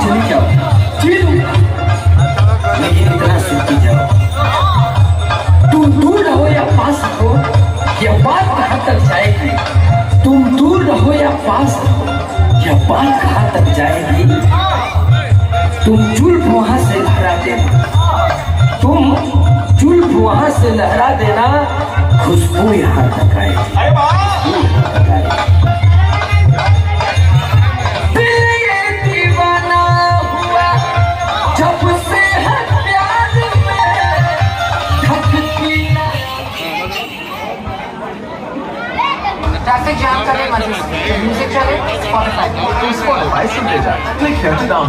चली जाओ, जी लूंगा, लेकिन इतना सुखी जाओ, तुम दूर रहो या पास रहो, यह बात कहाँ तक जाएगी? तुम दूर रहो या पास रहो, यह बात कहाँ तक जाएगी? तुम जुल्फ वहां से लहरा देना, तुम जुल्फ वहां से लहरा देना, खुशबू यहाँ तक आएगी। दिल ये दीवाना हुआ जब से है प्यार में, धड़की ट्रैफिक जाम करे मत म्यूजिक चले Spotify Spotify सुनते जा, click here to download.